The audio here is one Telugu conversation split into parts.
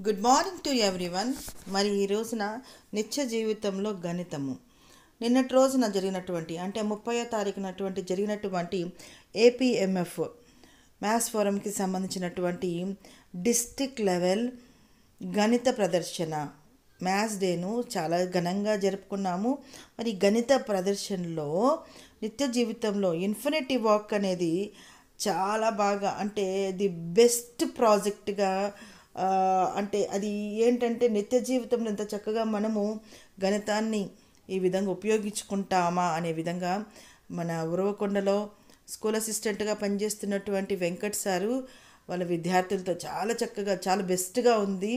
Good morning to everyone. మరి ఈ రోజున నిత్య జీవితంలో గణితము నిన్నటి రోజున జరిగినటువంటి అంటే 30వ తారీఖున జరిగినటువంటి ఏపీఎంఎఫ్ మ్యాథ్స్ ఫోరంకి సంబంధించినటువంటి డిస్ట్రిక్ట్ లెవెల్ గణిత ప్రదర్శన మ్యాథ్స్ డేను చాలా ఘనంగా జరుపుకున్నాము. మరి గణిత ప్రదర్శనలో నిత్య జీవితంలో ఇన్ఫినిటీ వాక్ అనేది చాలా బాగా అంటే ది బెస్ట్ ప్రాజెక్ట్గా అంటే అది ఏంటంటే నిత్య జీవితంలో ఎంత చక్కగా మనము గణితాన్ని ఈ విధంగా ఉపయోగించుకుంటామా అనే విధంగా మన ఉరవకొండలో స్కూల్ అసిస్టెంట్గా పనిచేస్తున్నటువంటి వెంకట్ సారు వాళ్ళ విద్యార్థులతో చాలా చక్కగా చాలా బెస్ట్గా ఉంది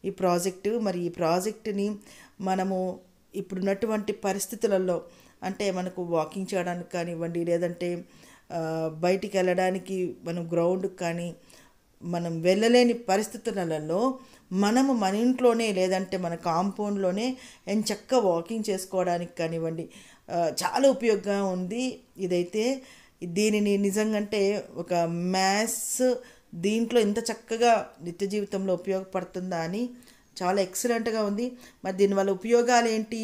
ఈ ప్రాజెక్టు. మరి ఈ ప్రాజెక్టుని మనము ఇప్పుడున్నటువంటి పరిస్థితులలో అంటే మనకు వాకింగ్ చేయడానికి కానివ్వండి, లేదంటే బయటికి వెళ్ళడానికి మనం గ్రౌండ్కి కానీ మనం వెళ్ళలేని పరిస్థితులలో మనము మన ఇంట్లోనే లేదంటే మన కాంపౌండ్లోనే ఎంచక్క వాకింగ్ చేసుకోవడానికి కానివ్వండి చాలా ఉపయోగంగా ఉంది. ఇదైతే దీనిని నిజంగా అంటే ఒక మ్యాథ్స్ దీంట్లో ఇంత చక్కగా నిత్య జీవితంలో ఉపయోగపడుతుందా అని చాలా ఎక్సలెంట్గా ఉంది. మరి దీనివల్ల ఉపయోగాలు ఏంటి,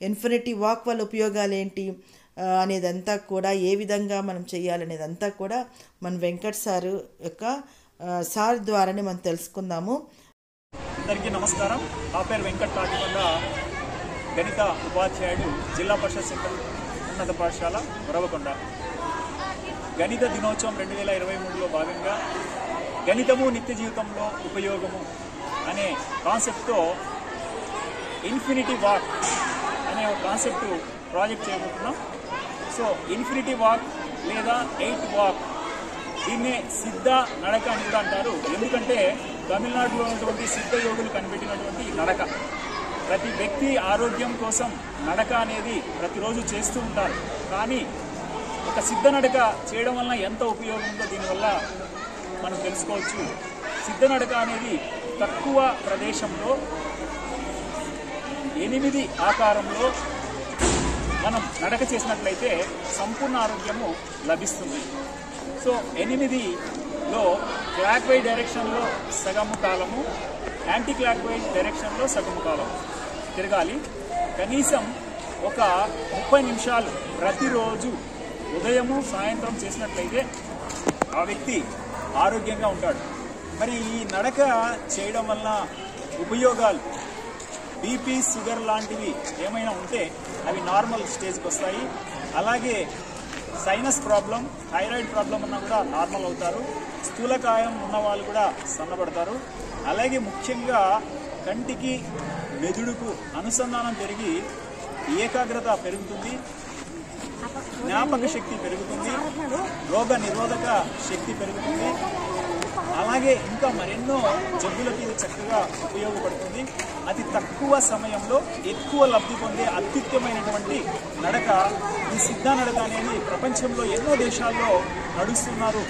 ఇన్ఫినిటీ వాక్ వల్ల ఉపయోగాలు ఏంటి అనేదంతా కూడా ఏ విధంగా మనం చేయాలనేదంతా కూడా మన వెంకట్ సారు యొక్క సార్ ద్వారానే మనం తెలుసుకుందాము. అందరికీ నమస్కారం. నా పేరు వెంకట్ తాటికొండ, గణిత ఉపాధ్యాయుడు, జిల్లా పరిషత్ సెంట్రల్ ఉన్నత పాఠశాల ఉరవకొండ. గణిత దినోత్సవం 2023లో భాగంగా గణితము నిత్య జీవితంలో ఉపయోగము అనే కాన్సెప్ట్తో ఇన్ఫినిటీ వాక్ అనే ఒక కాన్సెప్ట్ ప్రాజెక్ట్ చేయబోతున్నాం. సో ఇన్ఫినిటీ వాక్ లేదా 8 వాక్, దీన్నే సిద్ధ నడక అని కూడా అంటారు. ఎందుకంటే తమిళనాడులో ఉన్నటువంటి సిద్ధ యోగులు కనిపెట్టినటువంటి నడక. ప్రతి వ్యక్తి ఆరోగ్యం కోసం నడక అనేది ప్రతిరోజు చేస్తూ ఉంటారు. కానీ ఒక సిద్ధ నడక చేయడం వలన ఎంత ఉపయోగం ఉందో దీనివల్ల మనం తెలుసుకోవచ్చు. సిద్ధ నడక అనేది తక్కువ ప్రదేశంలో 8 ఆకారంలో మనం నడక చేసినట్లయితే సంపూర్ణ ఆరోగ్యము లభిస్తుంది. సో 8లో క్లాక్ వైజ్ డైరెక్షన్లో సగము కాలము, యాంటీ క్లాక్ వైజ్ డైరెక్షన్లో సగము కాలం తిరగాలి. కనీసం ఒక 30 నిమిషాలు ప్రతిరోజు ఉదయము సాయంత్రం చేసినట్లయితే ఆ వ్యక్తి ఆరోగ్యంగా ఉంటాడు. మరి ఈ నడక చేయడం వల్ల ఉపయోగాలు బీపీ, షుగర్ లాంటివి ఏమైనా ఉంటే అవి నార్మల్ స్టేజ్కి వస్తాయి. అలాగే సైనస్ ప్రాబ్లం, థైరాయిడ్ ప్రాబ్లం ఉన్నా కూడా నార్మల్ అవుతారు. స్థూలకాయం ఉన్న వాళ్ళు కూడా సన్నబడతారు. అలాగే ముఖ్యంగా కంటికి మెదడుకు అనుసంధానం పెరిగి ఏకాగ్రత పెరుగుతుంది, జ్ఞాపక శక్తి పెరుగుతుంది, రోగ నిరోధక శక్తి పెరుగుతుంది. అలాగే ఇంకా మరెన్నో జబ్బులకి ఇది చక్కగా ఉపయోగపడుతుంది. అతి తక్కువ సమయంలో ఎక్కువ లబ్ధి పొందే అత్యుత్తమైనటువంటి నడక ఈ సిద్ధ నడక అనేది ప్రపంచంలో ఎన్నో దేశాల్లో నడుస్తున్నారు.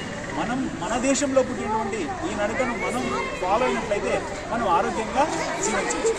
మన దేశంలో పుట్టినటువంటి ఈ నడకను మనం ఫాలో అయినట్లయితే మనం ఆరోగ్యంగా జీవించవచ్చు.